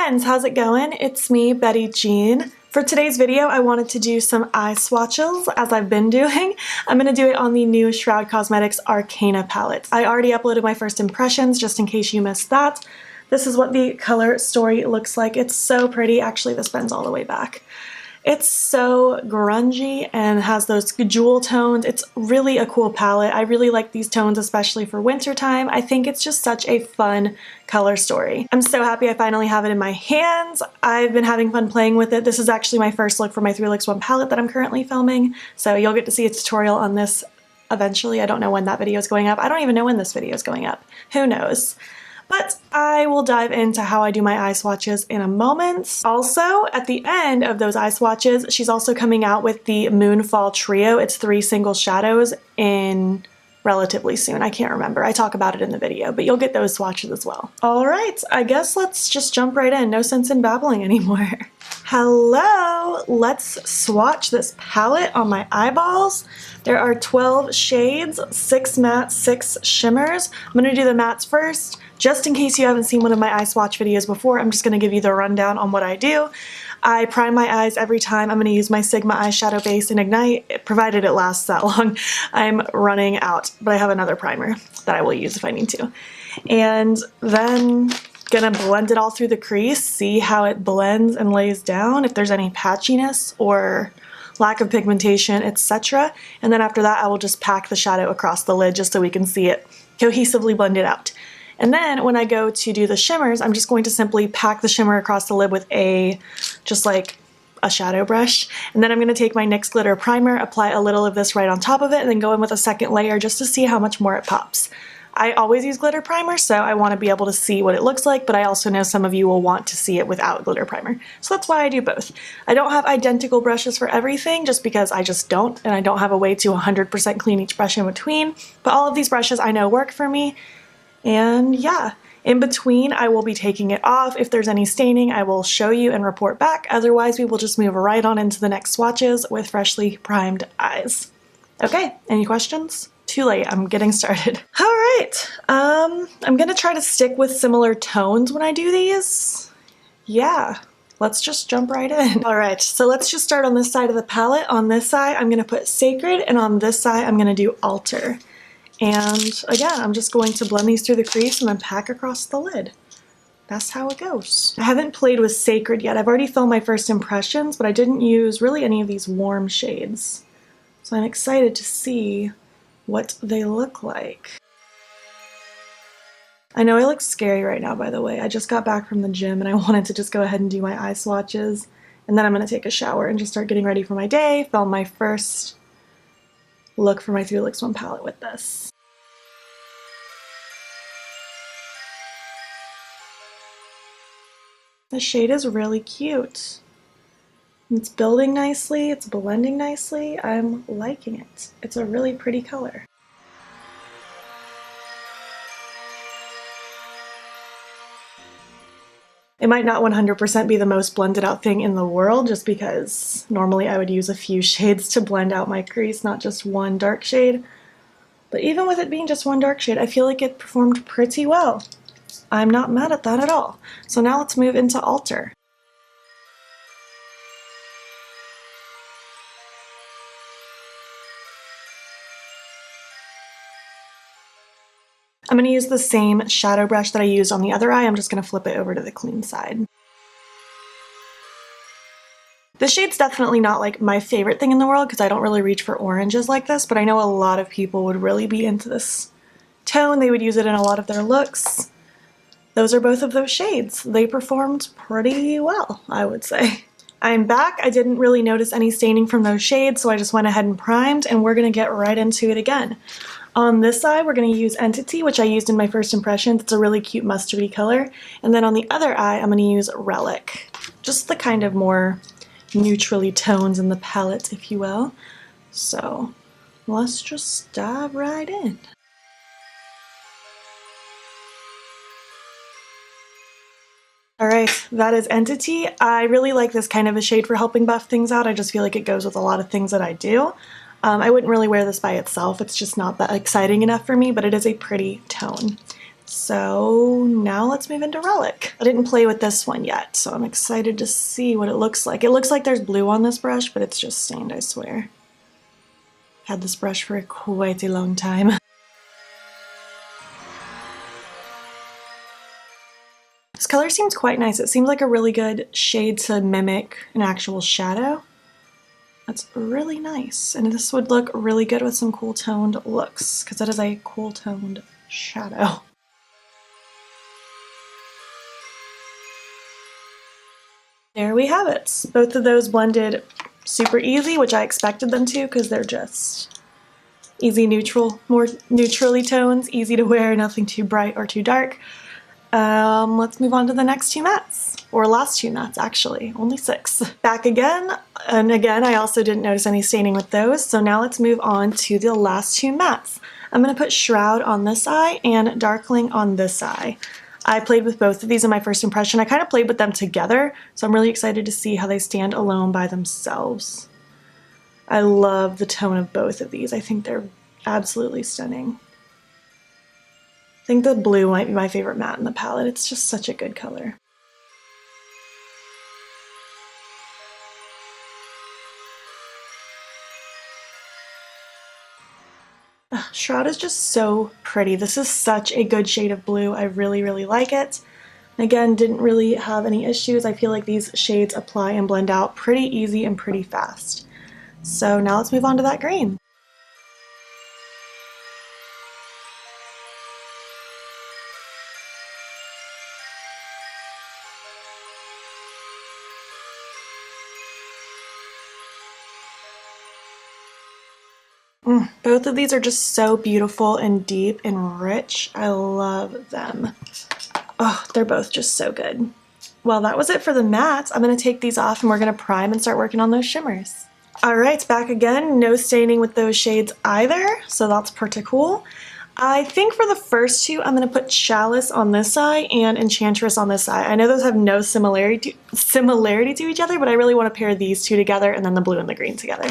friends, how's it going? It's me, Betty Jean. For today's video, I wanted to do some eye swatches, as I've been doing. I'm going to do it on the new Shroud Cosmetics Arcana palette. I already uploaded my first impressions, just in case you missed that. This is what the color story looks like. It's so pretty. Actually, this bends all the way back. It's so grungy and has those jewel tones. It's really a cool palette. I really like these tones, especially for wintertime. I think it's just such a fun color story. I'm so happy I finally have it in my hands. I've been having fun playing with it. This is actually my first look for my 3LOOKS1 palette that I'm currently filming, so you'll get to see a tutorial on this eventually. I don't know when that video is going up. I don't even know when this video is going up. Who knows? But I will dive into how I do my eye swatches in a moment. Also, at the end of those eye swatches, she's also coming out with the Moonfall trio. It's 3 single shadows in relatively soon. I can't remember. I talk about it in the video, but you'll get those swatches as well. All right, I guess let's just jump right in. No sense in babbling anymore. Hello! Let's swatch this palette on my eyeballs. There are 12 shades, 6 mattes, 6 shimmers. I'm going to do the mattes first. Just in case you haven't seen one of my eye swatch videos before, I'm just going to give you the rundown on what I do. I prime my eyes every time. I'm going to use my Sigma eyeshadow base in Ignite, provided it lasts that long. I'm running out, but I have another primer that I will use if I need to. And then gonna blend it all through the crease, see how it blends and lays down, if there's any patchiness or lack of pigmentation, etc. And then after that, I will just pack the shadow across the lid just so we can see it cohesively blended out. And then when I go to do the shimmers, I'm just going to simply pack the shimmer across the lid with just like a shadow brush. And then I'm going to take my NYX Glitter Primer, apply a little of this right on top of it, and then go in with a second layer just to see how much more it pops. I always use glitter primer, so I want to be able to see what it looks like, but I also know some of you will want to see it without glitter primer. So that's why I do both. I don't have identical brushes for everything, just because I just don't, and I don't have a way to 100% clean each brush in between. But all of these brushes I know work for me. And yeah, in between I will be taking it off. If there's any staining, I will show you and report back. Otherwise, we will just move right on into the next swatches with freshly primed eyes. Okay, any questions? Too late, I'm getting started. All right, I'm gonna try to stick with similar tones when I do these. Yeah, let's just jump right in. All right, so let's just start on this side of the palette. On this side, I'm gonna put Sacred, and on this side, I'm gonna do Altar. And again, I'm just going to blend these through the crease and then pack across the lid. That's how it goes. I haven't played with Sacred yet. I've already filmed my first impressions, but I didn't use really any of these warm shades. So I'm excited to see what they look like. I know I look scary right now, by the way. I just got back from the gym and I wanted to just go ahead and do my eye swatches. And then I'm going to take a shower and just start getting ready for my day, film my first look for my 3LOOKS1 palette with this. The shade is really cute. It's building nicely, it's blending nicely. I'm liking it. It's a really pretty color. It might not 100% be the most blended out thing in the world, just because normally I would use a few shades to blend out my crease, not just one dark shade. But even with it being just one dark shade, I feel like it performed pretty well. I'm not mad at that at all. So now let's move into Altar. I'm going to use the same shadow brush that I used on the other eye. I'm just going to flip it over to the clean side. This shade's definitely not like my favorite thing in the world because I don't really reach for oranges like this, but I know a lot of people would really be into this tone. They would use it in a lot of their looks. Those are both of those shades. They performed pretty well, I would say. I'm back. I didn't really notice any staining from those shades, so I just went ahead and primed, and we're going to get right into it again. On this side, we're going to use Entity, which I used in my first impressions. It's a really cute mustardy color. And then on the other eye, I'm going to use Relic. Just the kind of more neutrally tones in the palette, if you will. So let's just dive right in. Alright, that is Entity. I really like this kind of a shade for helping buff things out. I just feel like it goes with a lot of things that I do. I wouldn't really wear this by itself. It's just not that exciting enough for me, but it is a pretty tone. So now let's move into Relic. I didn't play with this one yet, so I'm excited to see what it looks like. It looks like there's blue on this brush, but it's just stained, I swear. I've had this brush for quite a long time. This color seems quite nice. It seems like a really good shade to mimic an actual shadow. That's really nice. And this would look really good with some cool toned looks, because that is a cool toned shadow. There we have it. Both of those blended super easy, which I expected them to because they're just easy neutral, more neutrally tones, easy to wear, nothing too bright or too dark. Let's move on to the next two mattes, or last two mattes actually, only 6. Back again, and again I also didn't notice any staining with those, so now let's move on to the last two mattes. I'm going to put Shroud on this eye and Darkling on this eye. I played with both of these in my first impression. I kind of played with them together, so I'm really excited to see how they stand alone by themselves. I love the tone of both of these. I think they're absolutely stunning. I think the blue might be my favorite matte in the palette. It's just such a good color. Shroud is just so pretty. This is such a good shade of blue. I really, really like it. Again, didn't really have any issues. I feel like these shades apply and blend out pretty easy and pretty fast. So now let's move on to that green. Both of these are just so beautiful and deep and rich. I love them. Oh, they're both just so good. Well, that was it for the mattes. I'm going to take these off and we're going to prime and start working on those shimmers. Alright, back again. No staining with those shades either, so that's pretty cool. I think for the first two, I'm going to put Chalice on this eye and Enchantress on this eye. I know those have no similarity to each other, but I really want to pair these two together and then the blue and the green together.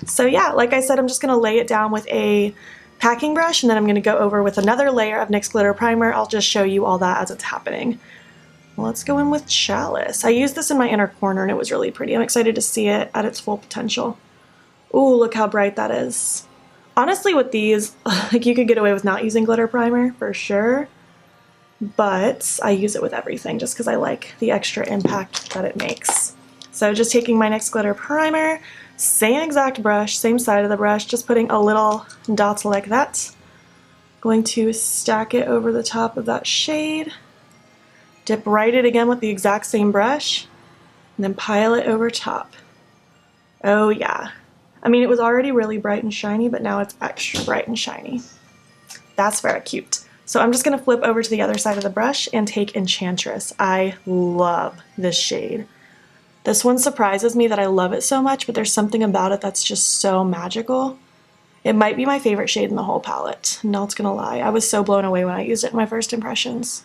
So yeah, like I said, I'm just going to lay it down with a packing brush and then I'm going to go over with another layer of NYX Glitter Primer. I'll just show you all that as it's happening. Let's go in with Chalice. I used this in my inner corner and it was really pretty. I'm excited to see it at its full potential. Ooh, look how bright that is. Honestly, with these, like you could get away with not using glitter primer for sure, but I use it with everything just because I like the extra impact that it makes. So just taking my NYX Glitter Primer, same exact brush, same side of the brush, just putting a little dot like that. Going to stack it over the top of that shade, dip right it again with the exact same brush, and then pile it over top. Oh yeah. I mean, it was already really bright and shiny, but now it's extra bright and shiny. That's very cute. So I'm just going to flip over to the other side of the brush and take Enchantress. I love this shade. This one surprises me that I love it so much, but there's something about it that's just so magical. It might be my favorite shade in the whole palette. Not gonna lie. I was so blown away when I used it in my first impressions.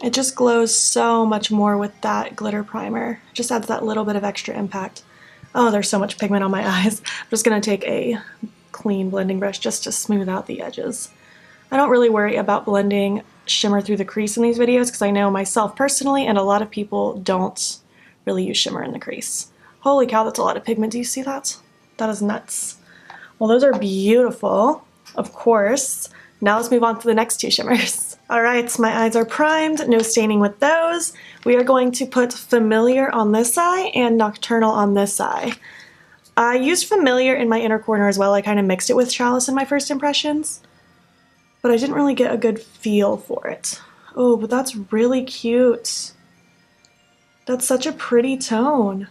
It just glows so much more with that glitter primer. It just adds that little bit of extra impact. Oh, there's so much pigment on my eyes. I'm just gonna take a clean blending brush just to smooth out the edges. I don't really worry about blending shimmer through the crease in these videos because I know myself personally and a lot of people don't really use shimmer in the crease. Holy cow, that's a lot of pigment. Do you see that? That is nuts. Well, those are beautiful, of course. Now let's move on to the next two shimmers. All right, so my eyes are primed, no staining with those. We are going to put Familiar on this eye and Nocturnal on this eye. I used Familiar in my inner corner as well. I kind of mixed it with Chalice in my first impressions, but I didn't really get a good feel for it. Oh, but that's really cute. That's such a pretty tone.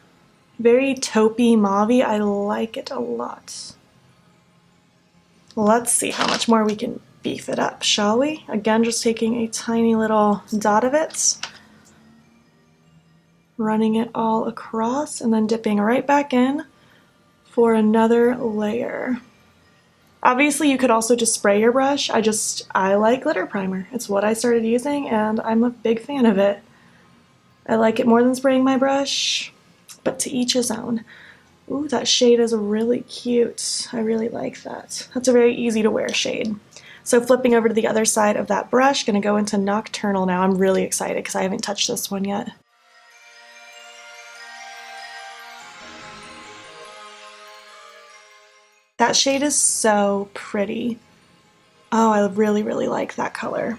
Very taupey mauvey. I like it a lot. Let's see how much more we can beef it up, shall we? Again, just taking a tiny little dot of it, running it all across, and then dipping right back in for another layer. Obviously, you could also just spray your brush. I like glitter primer. It's what I started using, and I'm a big fan of it. I like it more than spraying my brush, but to each his own. Ooh, that shade is really cute. I really like that. That's a very easy to wear shade. So flipping over to the other side of that brush, gonna go into Nocturnal now. I'm really excited because I haven't touched this one yet. That shade is so pretty. Oh, I really, really like that color.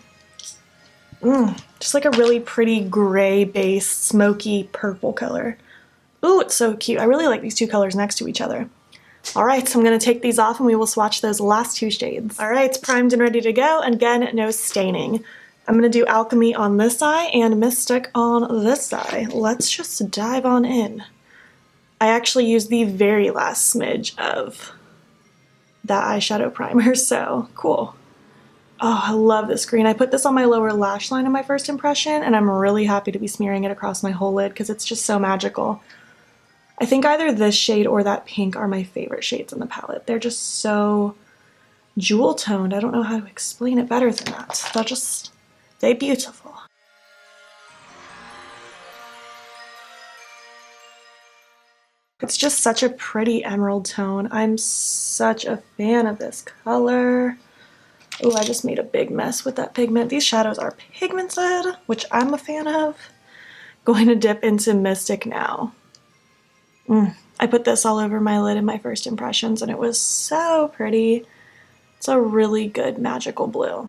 Just like a really pretty gray base, smoky purple color. Ooh, it's so cute. I really like these two colors next to each other. All right, so I'm gonna take these off and we will swatch those last two shades. All right, it's primed and ready to go. And again, no staining. I'm gonna do Alchemy on this eye and Mystic on this eye. Let's just dive on in. I actually used the very last smidge of that eyeshadow primer, so cool. Oh, I love this green. I put this on my lower lash line in my first impression, and I'm really happy to be smearing it across my whole lid because it's just so magical. I think either this shade or that pink are my favorite shades in the palette. They're just so jewel toned. I don't know how to explain it better than that. They're beautiful. It's just such a pretty emerald tone. I'm such a fan of this color. Oh, I just made a big mess with that pigment. These shadows are pigmented, which I'm a fan of. Going to dip into Mystic now. I put this all over my lid in my first impressions and it was so pretty. It's a really good magical blue.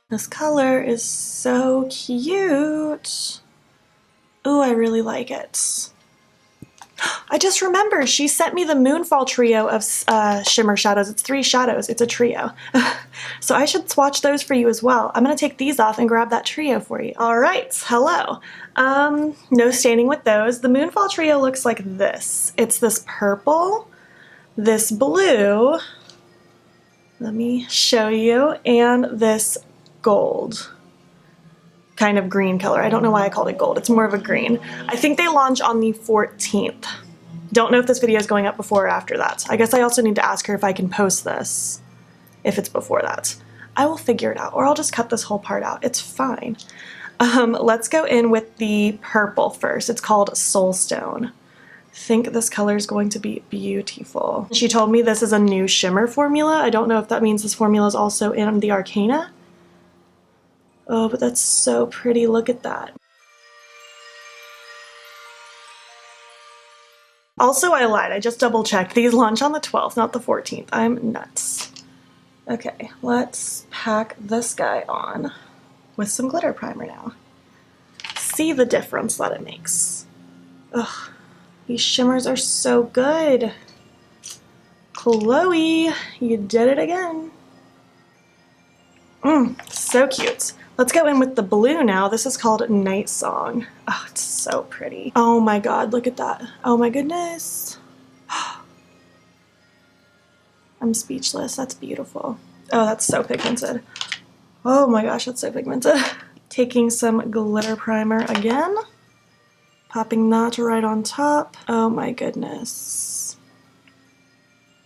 This color is so cute. Ooh, I really like it. I just remembered she sent me the Moonfall trio of shimmer shadows. It's 3 shadows. It's a trio. So I should swatch those for you as well. I'm going to take these off and grab that trio for you. All right. Hello. No staining with those. The Moonfall trio looks like this. It's this purple, this blue, let me show you, and this gold. Kind of green color. I don't know why I called it gold. It's more of a green. I think they launch on the 14th. Don't know if this video is going up before or after that. I guess I also need to ask her if I can post this if it's before that. I will figure it out, or I'll just cut this whole part out. It's fine. Let's go in with the purple first. It's called Soulstone. I think this color is going to be beautiful. She told me this is a new shimmer formula. I don't know if that means this formula is also in the Arcana. Oh, but that's so pretty. Look at that. Also, I lied. I just double checked. These launch on the 12th, not the 14th. I'm nuts. Okay, let's pack this guy on with some glitter primer now. See the difference that it makes. Ugh, these shimmers are so good. Chloe, you did it again. So cute. Let's go in with the blue now. This is called Night Song. Oh, it's so pretty. Oh my god, look at that. Oh my goodness. I'm speechless. That's beautiful. Oh, that's so pigmented. Oh my gosh, that's so pigmented. Taking some glitter primer again. Popping that right on top. Oh my goodness.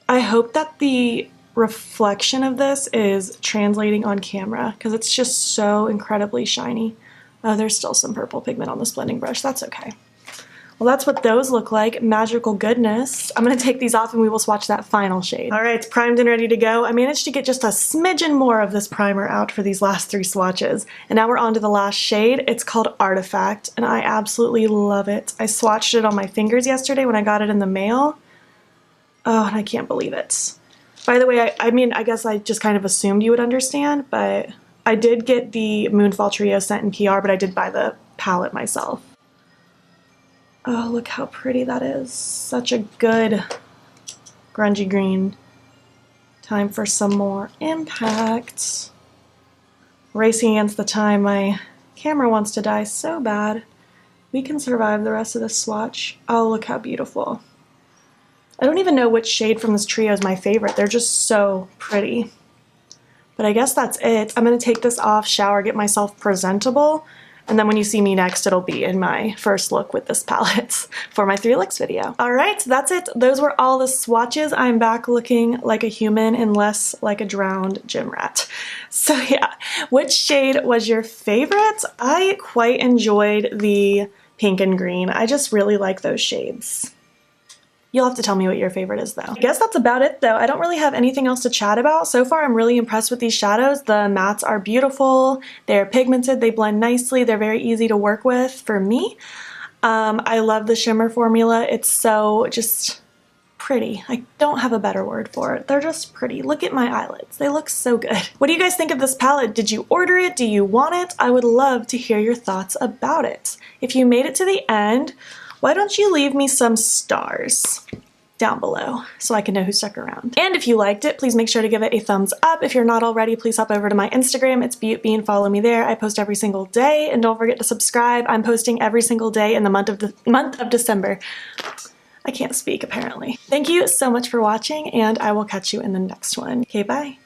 I hope that the reflection of this is translating on camera because it's just so incredibly shiny. Oh, there's still some purple pigment on this blending brush. That's okay. Well, that's what those look like. Magical goodness. I'm going to take these off and we will swatch that final shade. All right, it's primed and ready to go. I managed to get just a smidgen more of this primer out for these last 3 swatches. And now we're on to the last shade. It's called Artifact, and I absolutely love it. I swatched it on my fingers yesterday when I got it in the mail. Oh, and I can't believe it. By the way, I mean, I guess I just kind of assumed you would understand, but I did get the Moonfall Trio sent in PR, but I did buy the palette myself. Oh, look how pretty that is. Such a good grungy green. Time for some more impact. Racing against the time. My camera wants to die so bad. We can survive the rest of this swatch. Oh, look how beautiful. I don't even know which shade from this trio is my favorite. They're just so pretty. But I guess that's it. I'm going to take this off, shower, get myself presentable, And then when you see me next, it'll be in my first look with this palette for my 3 looks video. All right, that's it. Those were all the swatches. I'm back looking like a human and less like a drowned gym rat. So yeah, which shade was your favorite? I quite enjoyed the pink and green. I just really like those shades. You'll have to tell me what your favorite is though. I guess that's about it though. I don't really have anything else to chat about. So far I'm really impressed with these shadows. The mattes are beautiful. They're pigmented. They blend nicely. They're very easy to work with for me. I love the shimmer formula. It's so just pretty. I don't have a better word for it. They're just pretty. Look at my eyelids. They look so good. What do you guys think of this palette? Did you order it? Do you want it? I would love to hear your thoughts about it. If you made it to the end, why don't you leave me some stars down below so I can know who stuck around. And if you liked it, please make sure to give it a thumbs up. If you're not already, please hop over to my Instagram. It's beautbean. Follow me there. I post every single day, and don't forget to subscribe. I'm posting every single day in the month of December. I can't speak apparently. Thank you so much for watching, and I will catch you in the next one. Okay, bye.